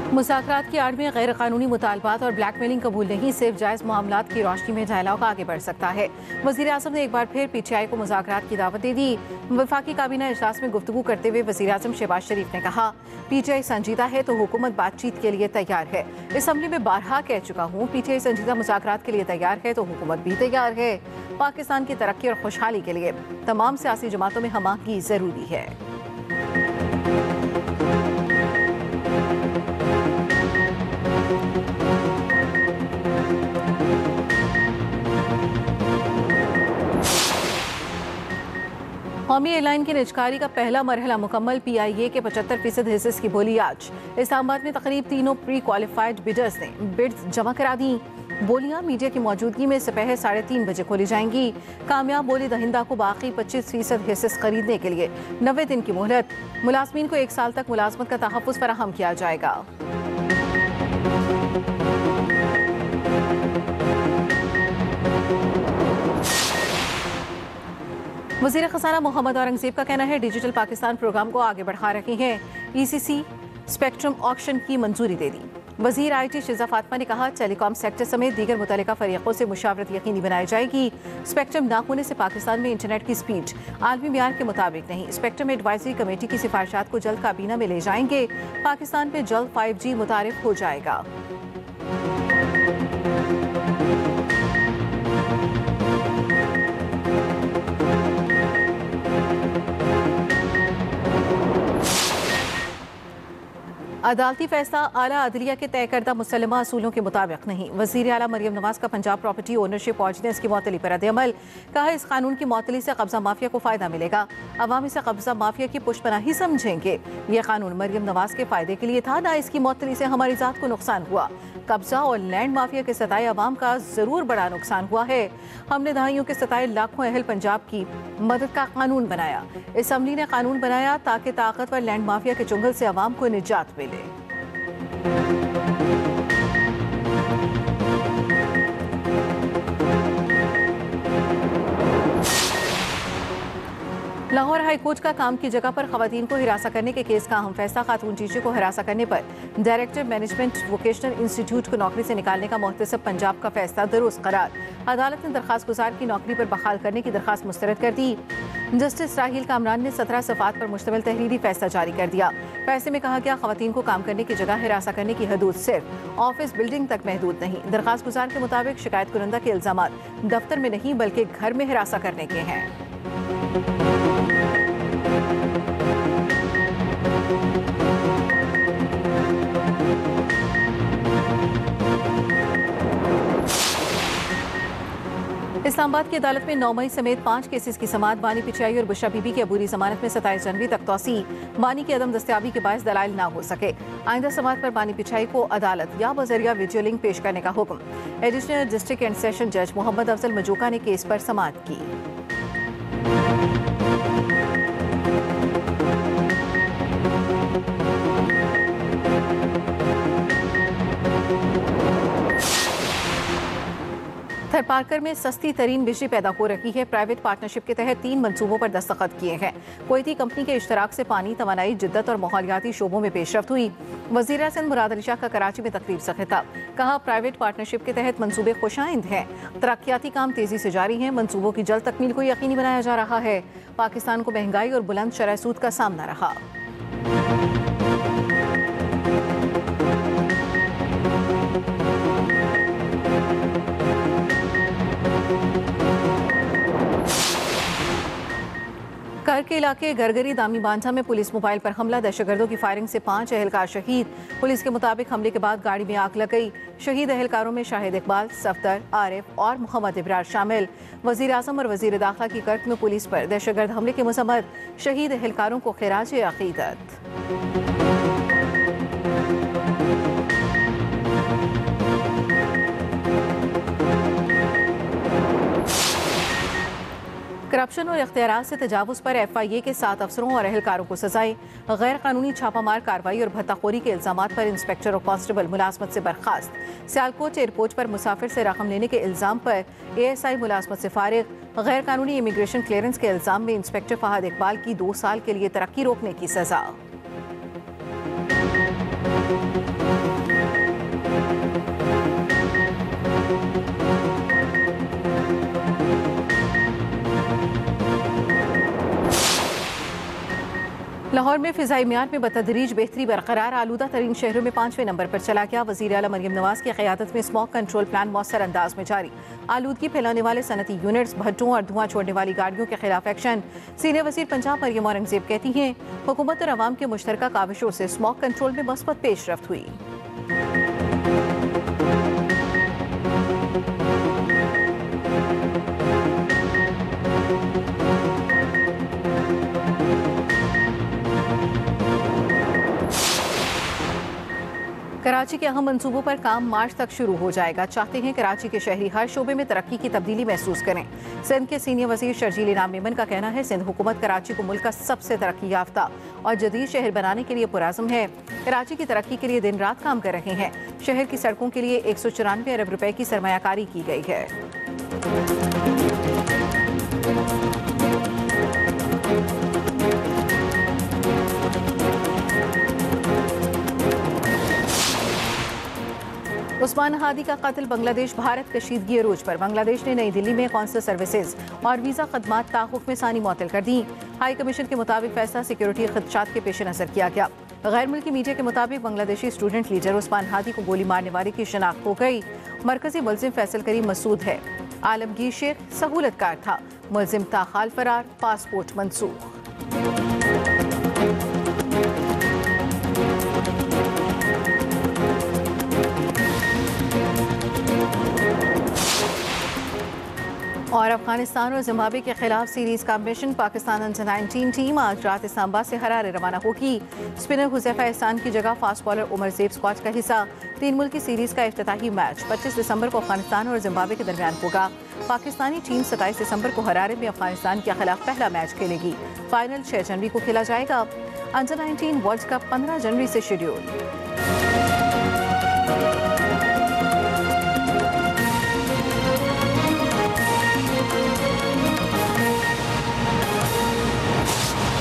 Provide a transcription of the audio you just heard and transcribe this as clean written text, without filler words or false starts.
मुज़ाकरात की आड़ में गैर कानूनी मुतालबात और ब्लैकमेलिंग कबूल नहीं, सिर्फ जायज़ मामलात की रोशनी में डायलॉग आगे बढ़ सकता है। वज़ीर आज़म ने एक बार फिर PTI को मुज़ाकरात की दावत दे दी। वफाकी काबीना इजलास में गुफ्तगू करते हुए वज़ीर आज़म शहबाज शरीफ ने कहा, PTI संजीदा है तो हुकूमत बातचीत के लिए तैयार है। असम्बली में बारहा कह चुका हूँ, PTI संजीदा मुज़ाकरात के लिए तैयार है तो हुकूमत भी तैयार है। पाकिस्तान की तरक्की और खुशहाली के लिए तमाम सियासी जमातों में हमाहंगी ज़रूरी है। कौमी एयरलाइन की निजकारी का पहला मरहला मुकम्मल। PIA के 75% हिस्से की बोली आज। इस्लामाबाद में तकरीब तीनों प्री क्वालिफाइड बिडर्स ने बिड्स जमा करा दी। बोलियां मीडिया की मौजूदगी में दोपहर 3:30 बजे खोली जाएंगी। कामयाब बोली दहिंदा को बाकी 25% हिस्से खरीदने के लिए 90 दिन की मोहलत। मुलाजमीन को 1 साल तक मुलाजमत का तहफ़्फ़ुज़ फराहम किया जाएगा। वज़ीर ख़ज़ाना मोहम्मद औरंगज़ेब का कहना है, डिजिटल पाकिस्तान प्रोग्राम को आगे बढ़ा रहे हैं। ECC स्पेक्ट्रम ऑक्शन की मंजूरी दे दी। वज़ीर IT शिज़ा फातिमा ने कहा, टेलीकॉम सेक्टर समेत दीगर मुतल्लिका फ़रीक़ों से मुशावरत यकीनी बनाई जाएगी। स्पेक्ट्रम ना होने से पाकिस्तान में इंटरनेट की स्पीड आलमी मियार के मुताबिक नहीं। स्पेक्ट्रम एडवाइजरी कमेटी की सिफारिशात को जल्द काबीना में ले जाएंगे। पाकिस्तान में जल्द 5G मुतारिफ हो जाएगा। अदालती फैसला आला अदलिया के तय करदा मुसल्लमा असूलों के मुताबिक नहीं। वज़ीर आला मरियम नवाज का पंजाब प्रॉपर्टी ओनरशिप ऑर्डिनेंस की मअतली पर रद्द-ए-अमल। कहा, इस कानून की मअतली से कब्जा माफिया को फायदा मिलेगा। अवाम इसे कब्जा माफिया की पुष्पनाही समझेंगे। यह कानून मरियम नवाज के फायदे के लिए था, ना इसकी मअतली से हमारी जात को नुकसान हुआ। कब्जा और लैंड माफिया के सताए अवाम का जरूर बड़ा नुकसान हुआ है। हमने दहाइयों के सताए लाखों अहल पंजाब की मदद का कानून बनाया। असम्बली ने कानून बनाया ताकि ताकतवर लैंड माफिया के चुंगल से अवाम को निजात मिले। लाहौर हाई कोर्ट का काम की जगह पर खवातीन को हिरासा करने के केस का अहम फैसला। खातून टीचर को हिरासा करने पर डायरेक्टर मैनेजमेंट वोकेशनल इंस्टीट्यूट को नौकरी से निकालने का मुहतसब पंजाब का फैसला दुरुस्त करार। अदालत ने दरखास्त गुजार की नौकरी पर बहाल करने की दरखास्त मुस्तरद कर दी। जस्टिस राहील कामरान ने 17 सफ़ात पर मुश्तमिल तहरीरी फैसला जारी कर दिया। फैसले में कहा गया, खवातीन को काम करने की जगह हिरासा करने की हदूद सिर्फ ऑफिस बिल्डिंग तक महदूद नहीं। दरखास्त गुजार के मुताबिक शिकायत कुरंदा के इल्जामात दफ्तर में नहीं बल्कि घर में हिरासा करने के हैं। इस्लामाबाद की अदालत में 9 मई समेत 5 केसेस की समाअत। बानी PTI और बुशरा बीबी की अबूरी जमानत में 27 जनवरी तक तौसी। बानी की अदम दस्तयाबी के बायस दलाइल ना हो सके। आइंदा समाअत पर बानी PTI को अदालत या बजरिया वीडियो लिंक पेश करने का हुक्म। एडिशनल डिस्ट्रिक्ट एंड सेशन जज मोहम्मद अफजल मजूका ने केस पर समाअत की। थरपारकर में सस्ती तरीन बिजली पैदा हो रही है। प्राइवेट पार्टनरशिप के तहत 3 मंसूबों पर दस्तखत किए हैं। कुवैती कंपनी के इश्तराक से पानी, तवानाई, जिद्दत और माहौलियाती शोबों में पेशरफ्त हुई। वज़ीर सिंध मुराद अली शाह का कराची में तकरीब से खिताब। कहा, प्राइवेट पार्टनरशिप के तहत मंसूबे खुशाइंद हैं। तरक्याती काम तेजी से जारी हैं। मंसूबों की जल्द तकमील को यकीनी बनाया जा रहा है। पाकिस्तान को महंगाई और बुलंद शरह सूद का सामना रहा। कर के इलाके गरगरी दामी बांझा में पुलिस मोबाइल पर हमला। दहशतगर्दों की फायरिंग से 5 एहलकार शहीद। पुलिस के मुताबिक हमले के बाद गाड़ी में आग लग गई। शहीद एहलकारों में शाहिद इकबाल, सफदर, आरिफ और मोहम्मद इब्रार शामिल। वजीर आज़म और वजीर दाखिला की कर्क में पुलिस पर दहशतगर्द हमले की मजम्मत। शहीद एहलकारों को खिराज अकीदत। करप्शन और इख्तियारात से तजावुज़ पर FIA के 7 अफसरों और एहलकारों को सजाएं। गैर कानूनी छापामार कार्रवाई और भत्ताखोरी के इल्जामात पर इंस्पेक्टर और कांस्टेबल मुलाजमत से बर्खास्त। सियालकोट एयरपोर्ट पर मुसाफिर से रकम लेने के इल्जाम पर ASI मुलाजमत से फारिग। गैर कानूनी इमिग्रेशन क्लियरेंस के इल्जाम में इंस्पेक्टर फहद इकबाल की 2 साल के लिए तरक्की रोकने की सजा। लाहौर में फिजाई मियार में बतदरीज बेहतरी बरकरार, आलूदा तरीन शहरों में 5वें नंबर पर चला गया। वज़ीर आला मरियम नवाज की क़यादत में स्मॉग कंट्रोल प्लान मौसर अंदाज में जारी। आलूदगी फैलाने वाले सनती यूनिट्स, भट्टों और धुआं छोड़ने वाली गाड़ियों के खिलाफ एक्शन। सीनियर वज़ीर पंजाब मरियम औरंगजेब कहती हैं, हुकूमत और अवाम के मुश्तरका काविशों से स्मॉग कंट्रोल में मस्बत पेशरफ्त हुई। कराची के अहम मंसूबों पर काम मार्च तक शुरू हो जाएगा। चाहते हैं कराची के शहरी हर शोबे में तरक्की की तब्दीली महसूस करें। सिंध के सीनियर वजीर शर्जील इनाम मेमन का कहना है, सिंध हुकूमत कराची को मुल्क का सबसे तरक्की याफ्ता और जदीद शहर बनाने के लिए पुराज़म है। कराची की तरक्की के लिए दिन रात काम कर रहे हैं। शहर की सड़कों के लिए 194 अरब रुपए की सरमायाकारी की गई है। उस्मान हादी का कत्ल, बांग्लादेश भारत कशीदगी अरूज पर। बांग्लादेश ने नई दिल्ली में कौंसुल सर्विसेज और वीज़ा खदमात ताहुक्म सानी मुअत्तल कर दी। हाई कमीशन के मुताबिक फैसला सिक्योरिटी खदशात के पेश नज़र किया गया। गैर मुल्की मीडिया के मुताबिक बांग्लादेशी स्टूडेंट लीडर उस्मान हादी को गोली मारने वाले की शनाख्त हो गई। मरकजी मुलजिम फैसल करीम मसूद है। आलमगीर शेख सहूलतकार था। मुलजिम ताखाल फरार, पासपोर्ट मनसूख। और अफगानिस्तान और जिम्बाब्वे के खिलाफ सीरीज का मिशन। पाकिस्तान अंडर 19 टीम आज रात इस्लामाबाद से हरारे रवाना होगी। स्पिनर हुज़ैफा एहसान की जगह fast bowler Umar Zeb squad का हिस्सा। 3 मुल्की सीरीज का इफ्तिताही मैच 25 दिसंबर को अफगानिस्तान और जिम्बाब्वे के दरमियान होगा। पाकिस्तानी टीम 27 दिसंबर को हरारे में अफगानिस्तान के खिलाफ पहला मैच खेलेगी। फाइनल 6 जनवरी को खेला जाएगा। अंडर 19 वर्ल्ड कप 15 जनवरी से शेड्यूल।